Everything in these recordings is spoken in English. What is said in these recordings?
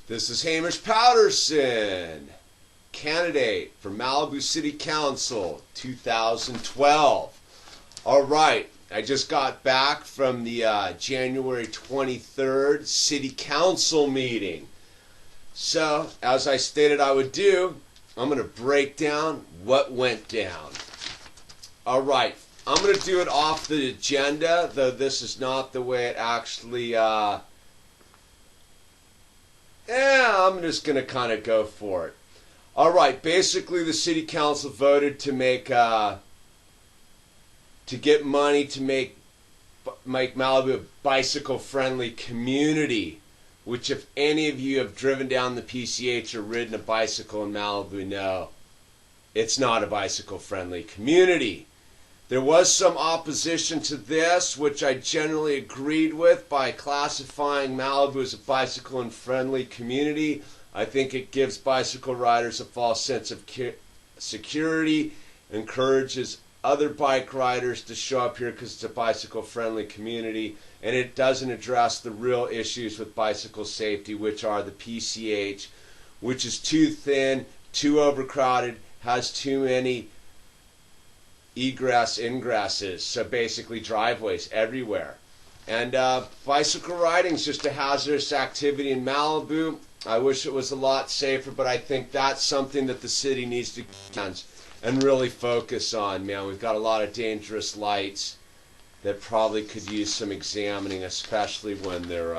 This is Hamish Patterson, candidate for Malibu City Council 2012. All right, I just got back from the January 23rd City Council meeting. So, as I stated I would do, I'm going to break down what went down. All right, I'm going to do it off the agenda, though this is not the way it actually I'm just going to kind of go for it. All right, basically the city council voted to get money to make Malibu a bicycle-friendly community, which if any of you have driven down the PCH or ridden a bicycle in Malibu know, it's not a bicycle-friendly community. There was some opposition to this, which I generally agreed with by classifying Malibu as a bicycle and friendly community. I think it gives bicycle riders a false sense of security, encourages other bike riders to show up here because it's a bicycle friendly community, and it doesn't address the real issues with bicycle safety, which are the PCH, which is too thin, too overcrowded, has too many ingresses, so basically driveways everywhere. And bicycle riding is just a hazardous activity in Malibu. I wish it was a lot safer, but I think that's something that the city needs to get and really focus on. Man, we've got a lot of dangerous lights that probably could use some examining, especially when their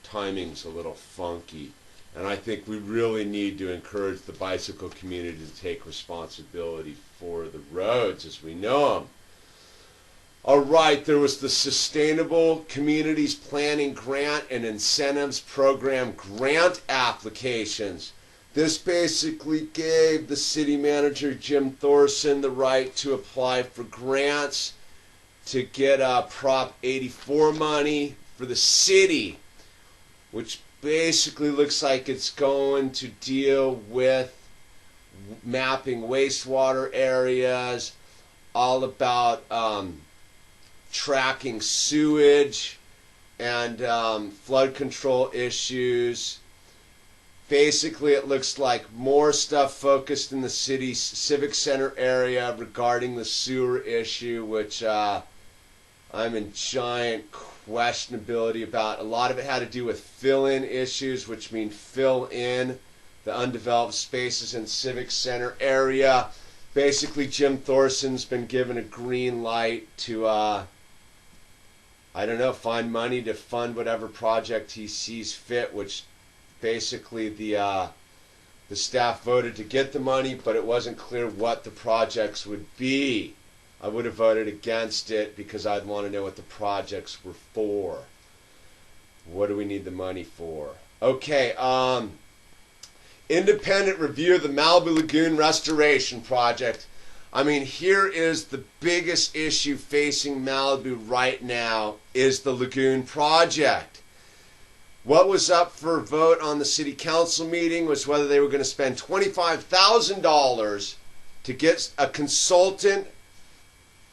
timing's a little funky. And I think we really need to encourage the bicycle community to take responsibility for the roads as we know them. All right, there was the Sustainable Communities Planning Grant and Incentives Program grant applications. This basically gave the city manager, Jim Thorson, the right to apply for grants to get Prop 84 money for the city, which basically looks like it's going to deal with mapping wastewater areas, all about tracking sewage and flood control issues. Basically, it looks like more stuff focused in the city's civic center area regarding the sewer issue, which I'm in giant questionability about. A lot of it had to do with fill-in issues, which mean fill in the undeveloped spaces in civic center area. Basically, Jim Thorson's been given a green light to, find money to fund whatever project he sees fit, which basically the staff voted to get the money, but it wasn't clear what the projects would be. I would have voted against it because I'd want to know what the projects were for. What do we need the money for? Okay, independent review of the Malibu Lagoon Restoration Project. I mean, here is the biggest issue facing Malibu right now is the Lagoon Project. What was up for vote on the city council meeting was whether they were going to spend $25,000 to get a consultant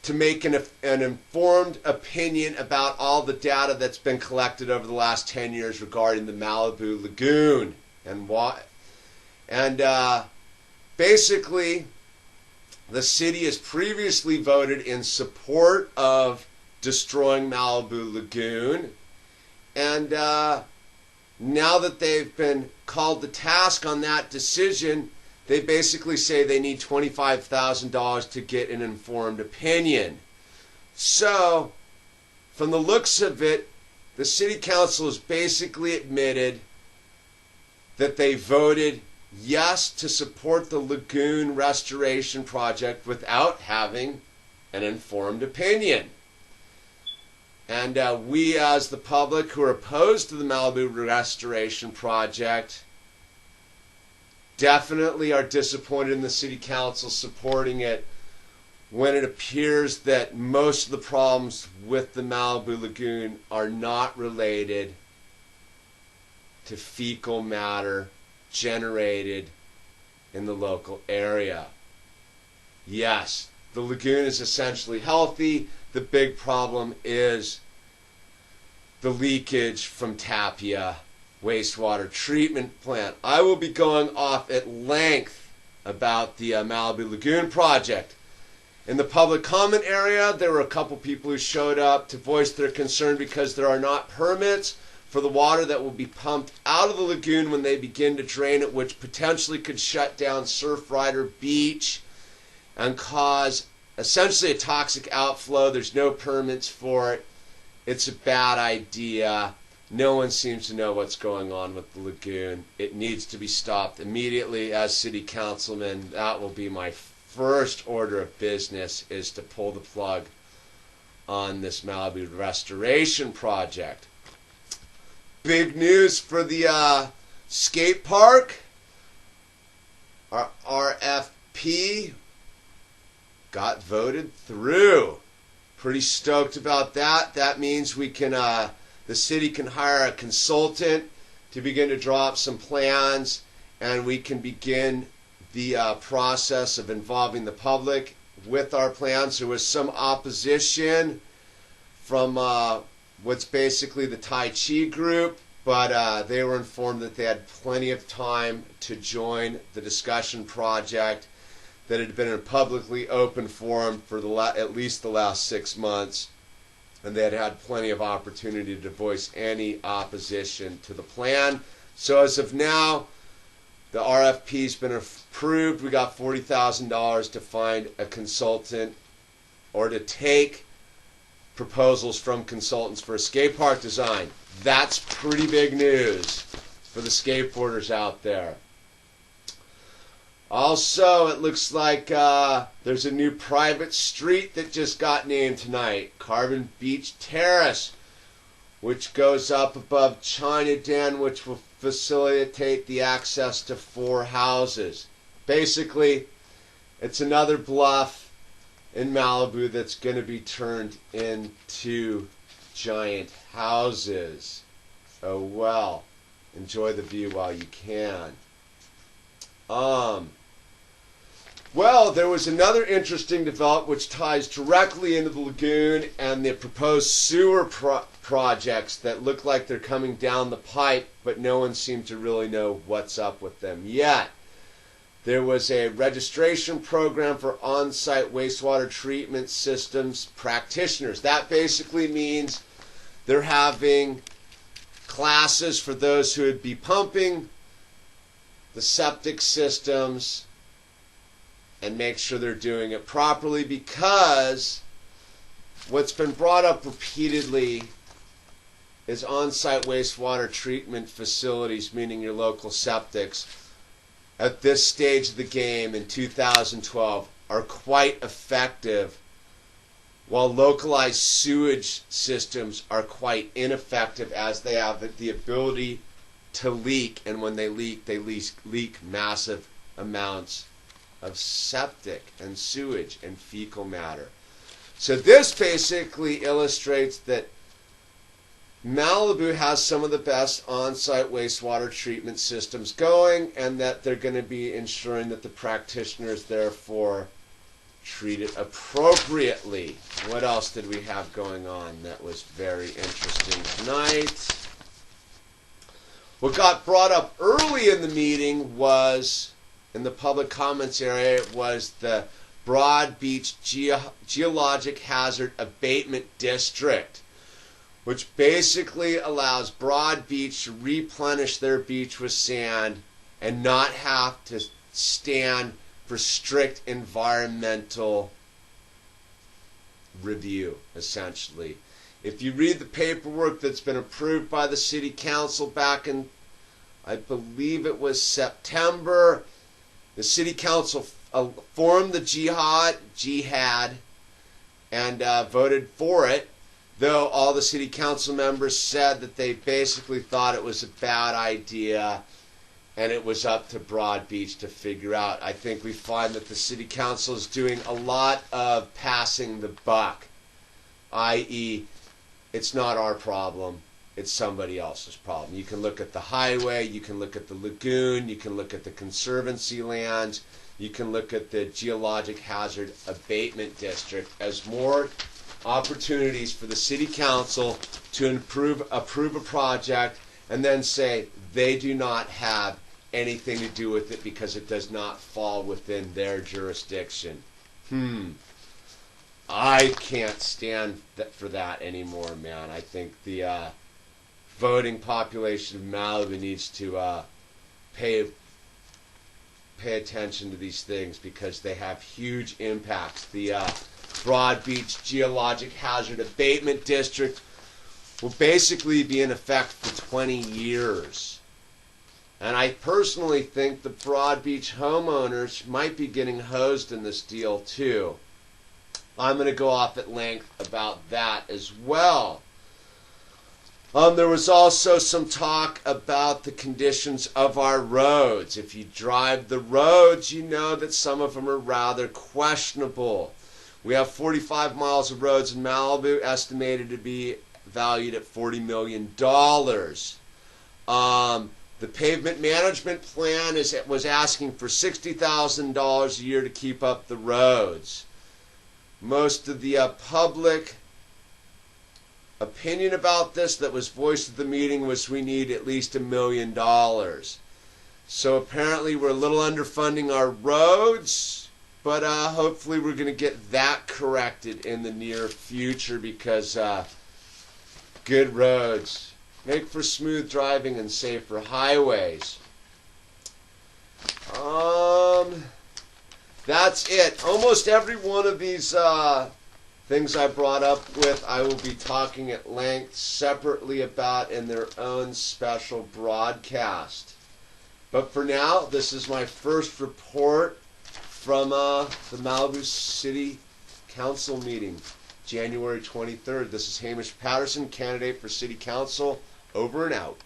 to make an informed opinion about all the data that's been collected over the last 10 years regarding the Malibu Lagoon and why. And basically, the city has previously voted in support of destroying Malibu Lagoon. And now that they've been called to task on that decision, they basically say they need $25,000 to get an informed opinion. So, from the looks of it, the city council has basically admitted that they voted yes to support the Lagoon Restoration Project without having an informed opinion. And we as the public who are opposed to the Malibu Restoration Project definitely are disappointed in the city council supporting it when it appears that most of the problems with the Malibu Lagoon are not related to fecal matter generated in the local area. Yes, the lagoon is essentially healthy. The big problem is the leakage from Tapia wastewater treatment plant. I will be going off at length about the Malibu Lagoon project. In the public comment area, there were a couple people who showed up to voice their concern because there are not permits for the water that will be pumped out of the lagoon when they begin to drain it, which potentially could shut down Surfrider Beach and cause essentially a toxic outflow. There's no permits for it. It's a bad idea. No one seems to know what's going on with the lagoon. It needs to be stopped immediately. As city councilman, that will be my first order of business, is to pull the plug on this Malibu restoration project. Big news for the skate park. Our RFP got voted through. Pretty stoked about that. That means we can, the city can hire a consultant to begin to draw up some plans, and we can begin the process of involving the public with our plans. There was some opposition from what's basically the Tai Chi group, but they were informed that they had plenty of time to join the discussion project, that had been in a publicly open forum for at least the last 6 months, and they had had plenty of opportunity to voice any opposition to the plan. So as of now, the RFP's been approved. We got $40,000 to find a consultant or to take proposals from consultants for a skate park design. That's pretty big news for the skateboarders out there. Also, it looks like there's a new private street that just got named tonight, Carbon Beach Terrace, which goes up above China Den, which will facilitate the access to 4 houses. Basically, it's another bluff in Malibu that's going to be turned into giant houses. Oh well, enjoy the view while you can. Well, there was another interesting development which ties directly into the lagoon and the proposed sewer projects that look like they're coming down the pipe, but no one seemed to really know what's up with them yet. There was a registration program for on-site wastewater treatment systems practitioners. That basically means they're having classes for those who would be pumping the septic systems and make sure they're doing it properly, because what's been brought up repeatedly is on-site wastewater treatment facilities, meaning your local septics, at this stage of the game in 2012 are quite effective, while localized sewage systems are quite ineffective, as they have the ability to leak, and when they leak massive amounts of septic and sewage and fecal matter. So this basically illustrates that Malibu has some of the best on-site wastewater treatment systems going, and that they're going to be ensuring that the practitioners therefore treat it appropriately. What else did we have going on that was very interesting tonight? What got brought up early in the meeting was, in the public comments area, was the Broad Beach Geologic Hazard Abatement District, which basically allows Broad Beach to replenish their beach with sand and not have to stand for strict environmental review, essentially. If you read the paperwork that's been approved by the city council back in, I believe it was September, the city council formed the jihad and voted for it, though all the city council members said that they basically thought it was a bad idea and it was up to Broad Beach to figure out. I think we find that the city council is doing a lot of passing the buck, i.e., it's not our problem, it's somebody else's problem. You can look at the highway, you can look at the lagoon, you can look at the conservancy lands, you can look at the geologic hazard abatement district as more opportunities for the city council to approve a project and then say they do not have anything to do with it because it does not fall within their jurisdiction. I can't stand for that anymore, man. I think the voting population of Malibu needs to pay attention to these things because they have huge impacts. The Broad Beach Geologic Hazard Abatement District will basically be in effect for 20 years. And I personally think the Broad Beach homeowners might be getting hosed in this deal too. I'm going to go off at length about that as well. There was also some talk about the conditions of our roads. If you drive the roads, you know that some of them are rather questionable. We have 45 miles of roads in Malibu, estimated to be valued at $40 million. The pavement management plan was asking for $60,000 a year to keep up the roads. Most of the public opinion about this that was voiced at the meeting was we need at least $1 million. So apparently we're a little underfunding our roads, but hopefully we're going to get that corrected in the near future because good roads make for smooth driving and safer highways. That's it. Almost every one of these things I brought up with, I will be talking at length separately about in their own special broadcast. But for now, this is my first report from the Malibu City Council meeting, January 23rd. This is Hamish Patterson, candidate for City Council. Over and out.